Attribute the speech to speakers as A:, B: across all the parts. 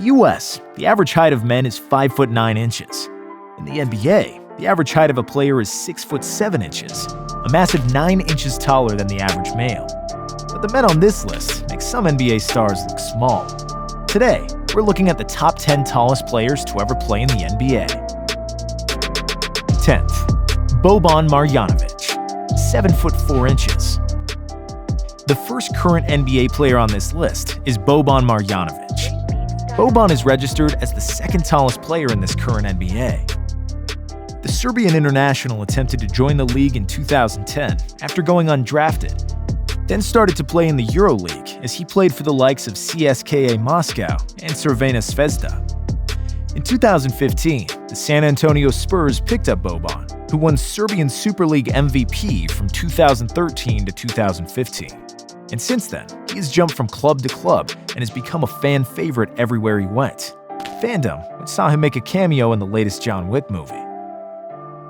A: the US, the average height of men is 5 foot 9 inches. In the NBA, the average height of a player is 6 foot 7 inches, a massive 9 inches taller than the average male. But the men on this list make some NBA stars look small. Today, we're looking at the top 10 tallest players to ever play in the NBA. 10th, Boban Marjanovic, 7 foot 4 inches. The first current NBA player on this list is Boban Marjanovic. Boban is registered as the second tallest player in this current NBA. The Serbian international attempted to join the league in 2010 after going undrafted, then started to play in the EuroLeague as he played for the likes of CSKA Moscow and Crvena Zvezda. In 2015, the San Antonio Spurs picked up Boban, who won Serbian Super League MVP from 2013 to 2015. And since then, he has jumped from club to club and has become a fan favorite everywhere he went. Fandom, which saw him make a cameo in the latest John Wick movie.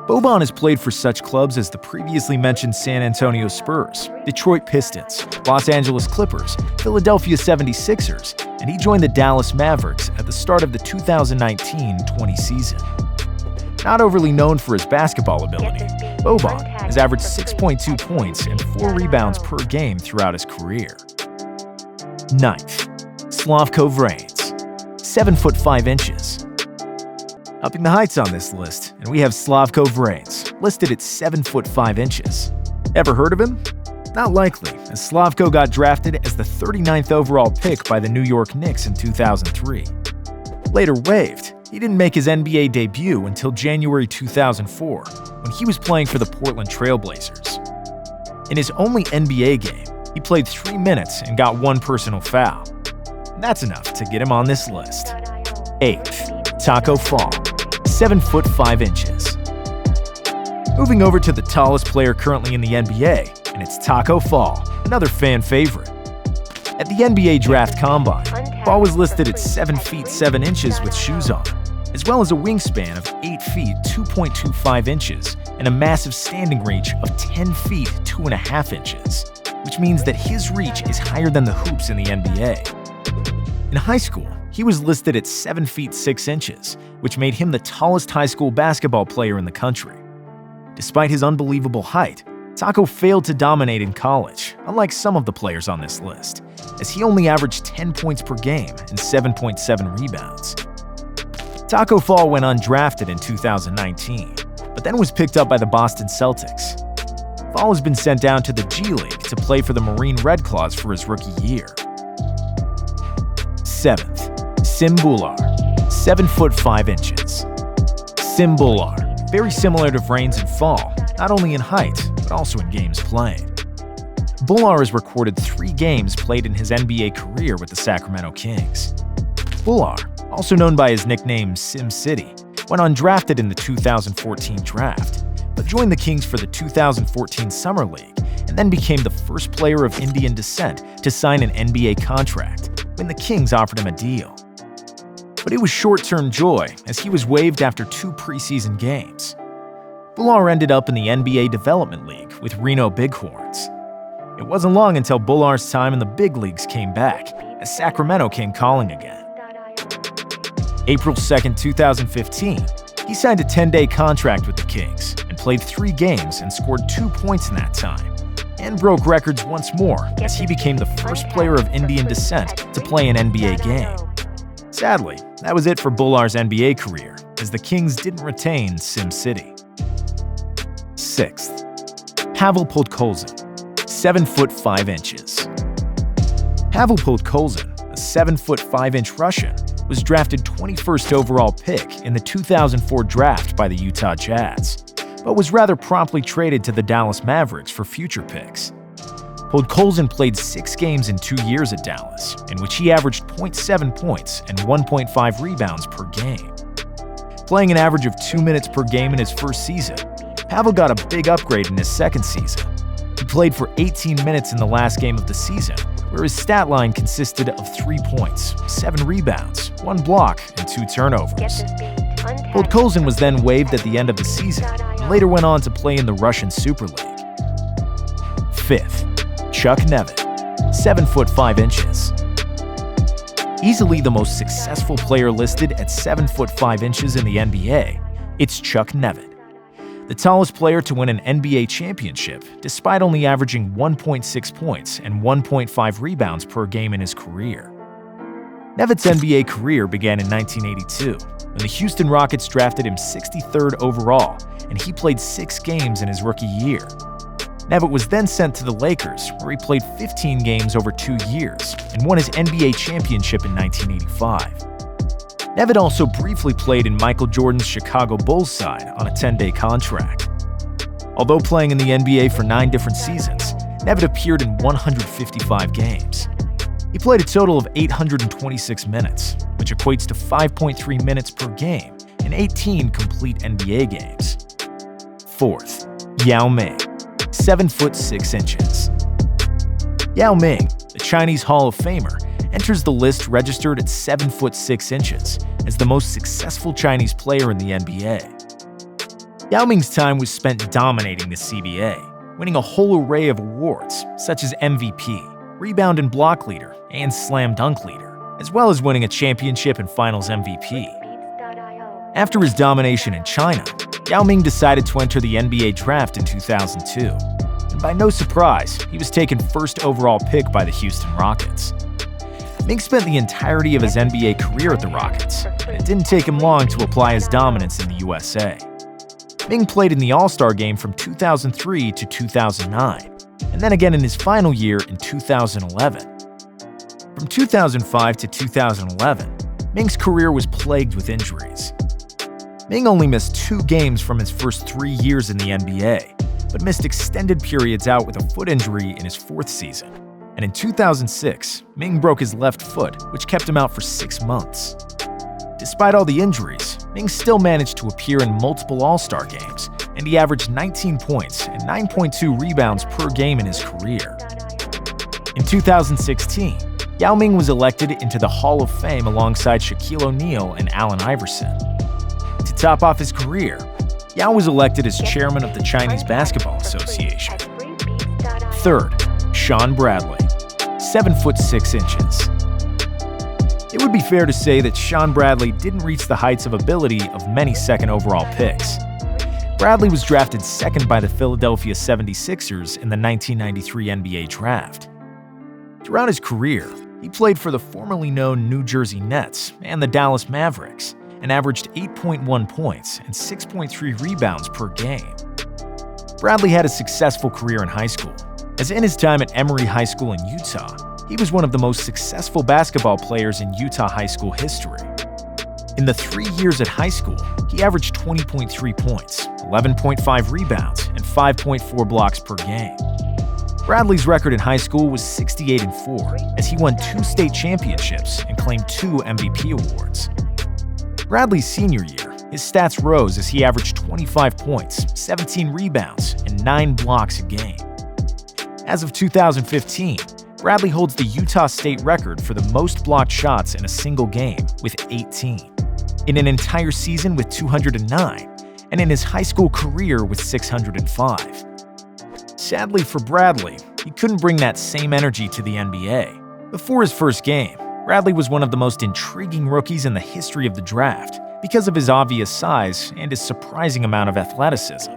A: Boban has played for such clubs as the previously mentioned San Antonio Spurs, Detroit Pistons, Los Angeles Clippers, Philadelphia 76ers, and he joined the Dallas Mavericks at the start of the 2019-20 season. Not overly known for his basketball ability, Boban has averaged 6.2 points and 4 rebounds per game throughout his career. 9th, Slavko Vrains, 7 foot 5 inches. Upping the heights on this list, and we have Slavko Vrains, listed at 7 foot 5 inches. Ever heard of him? Not likely, as Slavko got drafted as the 39th overall pick by the New York Knicks in 2003. Later waived, he didn't make his NBA debut until January 2004, when he was playing for the Portland Trail Blazers. In his only NBA game, he played 3 minutes and got 1 personal foul. And that's enough to get him on this list. 8th, Tacko Fall, 7 foot 5 inches. Moving over to the tallest player currently in the NBA, and it's Tacko Fall, another fan favorite. At the NBA Draft Combine, Fall was listed at 7 feet 7 inches with shoes on, as well as a wingspan of 8 feet 2.25 inches and a massive standing reach of 10 feet 2.5 inches, which means that his reach is higher than the hoops in the NBA. In high school, he was listed at 7 feet 6 inches, which made him the tallest high school basketball player in the country. Despite his unbelievable height, Tacko failed to dominate in college, unlike some of the players on this list, as he only averaged 10 points per game and 7.7 rebounds. Tacko Fall went undrafted in 2019, but then was picked up by the Boston Celtics. Fall has been sent down to the G League to play for the Marine Red Claws for his rookie year. 7th, Sim Bhullar, 7 foot 5 inches. Sim Bhullar, very similar to Vrains and Fall, not only in height, but also in games played. Bhullar has recorded 3 games played in his NBA career with the Sacramento Kings. Bhullar, also known by his nickname Sim City, went undrafted in the 2014 draft, but joined the Kings for the 2014 Summer League and then became the first player of Indian descent to sign an NBA contract when the Kings offered him a deal. But it was short-term joy as he was waived after 2 preseason games. Bhullar ended up in the NBA Development League with Reno Bighorns. It wasn't long until Bhullar's time in the big leagues came back, as Sacramento came calling again. April 2, 2015, he signed a 10-day contract with the Kings and played 3 games and scored 2 points in that time, and broke records once more as he became the first player of Indian descent to play an NBA game. Sadly, that was it for Bhullar's NBA career, as the Kings didn't retain Sim City. 6th, Pavel Podkolzin, 7 foot 5 inches. Pavel Podkolzin, a 7 foot 5 inch Russian, was drafted 21st overall pick in the 2004 draft by the Utah Jazz, but was rather promptly traded to the Dallas Mavericks for future picks. Podkolzin played 6 games in 2 years at Dallas, in which he averaged 0.7 points and 1.5 rebounds per game. Playing an average of 2 minutes per game in his first season, Pavel got a big upgrade in his second season. He played for 18 minutes in the last game of the season, where his stat line consisted of 3 points, 7 rebounds, 1 block, and 2 turnovers. Podkolzin was then waived at the end of the season and later went on to play in the Russian Super League. 5th, Chuck Nevin, 7 foot 5 inches. Easily the most successful player listed at 7 foot 5 inches in the NBA, it's Chuck Nevitt, the tallest player to win an NBA championship despite only averaging 1.6 points and 1.5 rebounds per game in his career. Nevitt's NBA career began in 1982, when the Houston Rockets drafted him 63rd overall, and he played 6 games in his rookie year. Nevitt was then sent to the Lakers, where he played 15 games over 2 years and won his NBA championship in 1985. Nevitt also briefly played in Michael Jordan's Chicago Bulls side on a 10-day contract. Although playing in the NBA for 9 different seasons, Nevitt appeared in 155 games. He played a total of 826 minutes, which equates to 5.3 minutes per game in 18 complete NBA games. 4th, Yao Ming, 7 foot 6 inches. Yao Ming, the Chinese Hall of Famer, enters the list registered at 7 foot 6 inches as the most successful Chinese player in the NBA. Yao Ming's time was spent dominating the CBA, winning a whole array of awards such as MVP, Rebound and Block Leader, and Slam Dunk Leader, as well as winning a championship and Finals MVP. After his domination in China, Yao Ming decided to enter the NBA draft in 2002, and by no surprise, he was taken first overall pick by the Houston Rockets. Ming spent the entirety of his NBA career at the Rockets, and it didn't take him long to apply his dominance in the USA. Ming played in the All-Star game from 2003 to 2009, and then again in his final year in 2011. From 2005 to 2011, Ming's career was plagued with injuries. Ming only missed 2 games from his first 3 years in the NBA, but missed extended periods out with a foot injury in his 4th season. And in 2006, Ming broke his left foot, which kept him out for 6 months. Despite all the injuries, Ming still managed to appear in multiple All-Star games, and he averaged 19 points and 9.2 rebounds per game in his career. In 2016, Yao Ming was elected into the Hall of Fame alongside Shaquille O'Neal and Allen Iverson. To top off his career, Yao was elected as chairman of the Chinese Basketball Association. 3rd, Shawn Bradley, 7 foot 6 inches. It would be fair to say that Shawn Bradley didn't reach the heights of ability of many second overall picks. Bradley was drafted 2nd by the Philadelphia 76ers in the 1993 NBA Draft. Throughout his career, he played for the formerly known New Jersey Nets and the Dallas Mavericks, and averaged 8.1 points and 6.3 rebounds per game. Bradley had a successful career in high school, as in his time at Emory High School in Utah, he was one of the most successful basketball players in Utah high school history. In the 3 years at high school, he averaged 20.3 points, 11.5 rebounds, and 5.4 blocks per game. Bradley's record in high school was 68-4, as he won 2 state championships and claimed 2 MVP awards. Bradley's senior year, his stats rose as he averaged 25 points, 17 rebounds, and 9 blocks a game. As of 2015, Bradley holds the Utah State record for the most blocked shots in a single game, with 18, in an entire season with 209, and in his high school career with 605. Sadly for Bradley, he couldn't bring that same energy to the NBA. Before his first game, Bradley was one of the most intriguing rookies in the history of the draft because of his obvious size and his surprising amount of athleticism.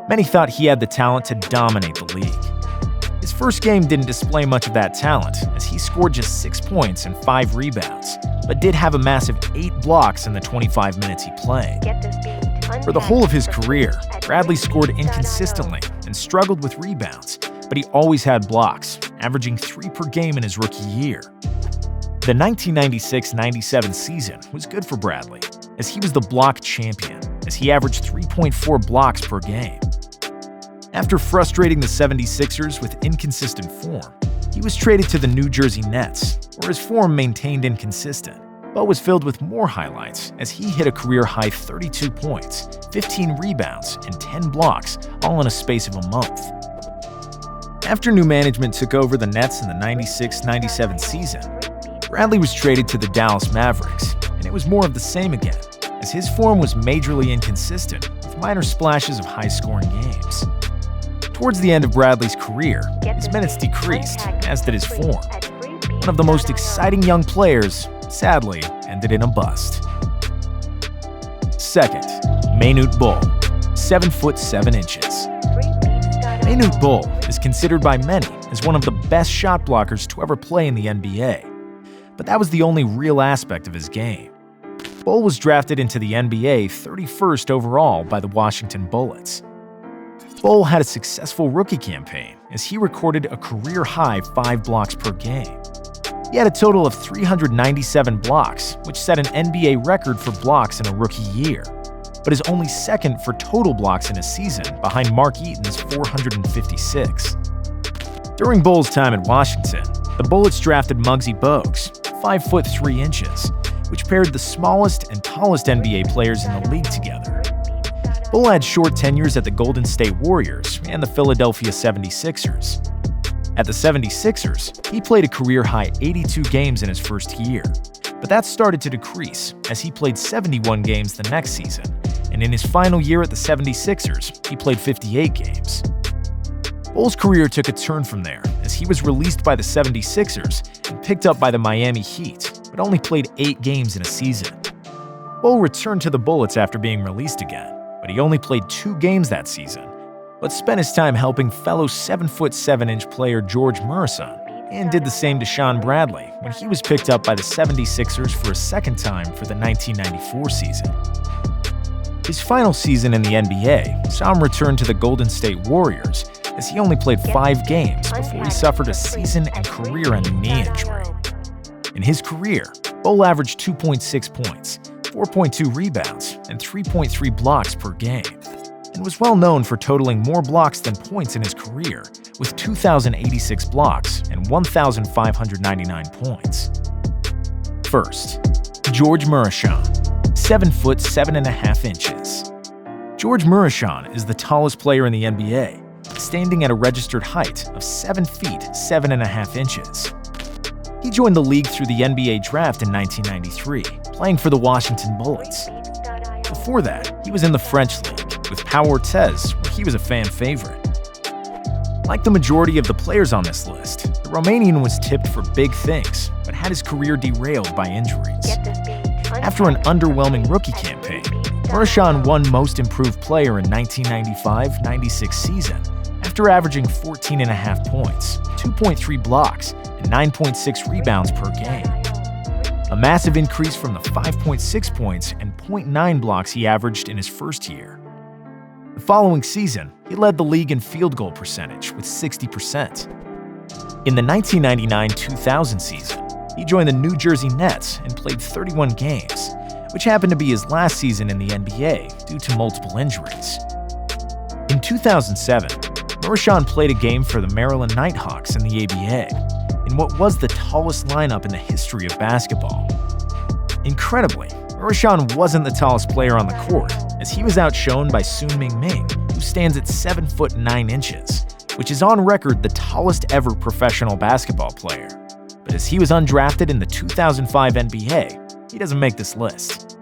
A: Many thought he had the talent to dominate the league. His first game didn't display much of that talent, as he scored just 6 points and 5 rebounds, but did have a massive 8 blocks in the 25 minutes he played. For the whole of his career, Bradley scored inconsistently and struggled with rebounds, but he always had blocks, averaging 3 per game in his rookie year. The 1996-97 season was good for Bradley, as he was the block champion, as he averaged 3.4 blocks per game. After frustrating the 76ers with inconsistent form, he was traded to the New Jersey Nets, where his form maintained inconsistent, but was filled with more highlights as he hit a career-high 32 points, 15 rebounds, and 10 blocks, all in a space of a month. After new management took over the Nets in the 96-97 season, Bradley was traded to the Dallas Mavericks, and it was more of the same again, as his form was majorly inconsistent, with minor splashes of high-scoring games. Towards the end of Bradley's career, his minutes decreased, as did his form. one of the most exciting young players, sadly ended in a bust. Second, Manute Bol, 7 foot 7 inches. Manute Bol is considered by many as one of the best shot blockers to ever play in the NBA, but that was the only real aspect of his game. Bol was drafted into the NBA 31st overall by the Washington Bullets. Bol had a successful rookie campaign as he recorded a career-high 5 blocks per game. He had a total of 397 blocks, which set an NBA record for blocks in a rookie year, but is only second for total blocks in a season behind Mark Eaton's 456. During Bol's time at Washington, the Bullets drafted Muggsy Bogues, 5 foot 3 inches, which paired the smallest and tallest NBA players in the league together. Bol had short tenures at the Golden State Warriors and the Philadelphia 76ers. At the 76ers, he played a career-high 82 games in his first year, but that started to decrease as he played 71 games the next season, and in his final year at the 76ers, he played 58 games. Bol's career took a turn from there as he was released by the 76ers and picked up by the Miami Heat, but only played 8 games in a season. Bol returned to the Bullets after being released again, but he only played 2 games that season, but spent his time helping fellow 7 foot 7 inch player George Murison, and did the same to Shawn Bradley when he was picked up by the 76ers for a second time for the 1994 season. His final season in the NBA saw him return to the Golden State Warriors as he only played 5 games before he suffered a season and career-ending knee injury. In his career, Bol averaged 2.6 points, 4.2 rebounds, and 3.3 blocks per game, and was well known for totaling more blocks than points in his career, with 2,086 blocks and 1,599 points. First, George Murison, 7 foot 7.5 inches. George Murison is the tallest player in the NBA, standing at a registered height of 7 feet 7.5 inches. He joined the league through the NBA draft in 1993, playing for the Washington Bullets. Before that, he was in the French League with Pau Ortiz, where he was a fan favorite. Like the majority of the players on this list, the Romanian was tipped for big things, but had his career derailed by injuries. After an underwhelming rookie campaign, Murison won Most Improved Player in 1995-96 season after averaging 14.5 points, 2.3 blocks, and 9.6 rebounds per game. A massive increase from the 5.6 points and 0.9 blocks he averaged in his first year. The following season, he led the league in field goal percentage with 60%. In the 1999-2000 season, he joined the New Jersey Nets and played 31 games, which happened to be his last season in the NBA due to multiple injuries. In 2007, Murison played a game for the Maryland Nighthawks in the ABA, in what was the tallest lineup in the history of basketball. Incredibly, Murison wasn't the tallest player on the court, as he was outshone by Sun-Ming Ming, who stands at 7 foot 9 inches, which is on record the tallest ever professional basketball player. But as he was undrafted in the 2005 NBA, he doesn't make this list.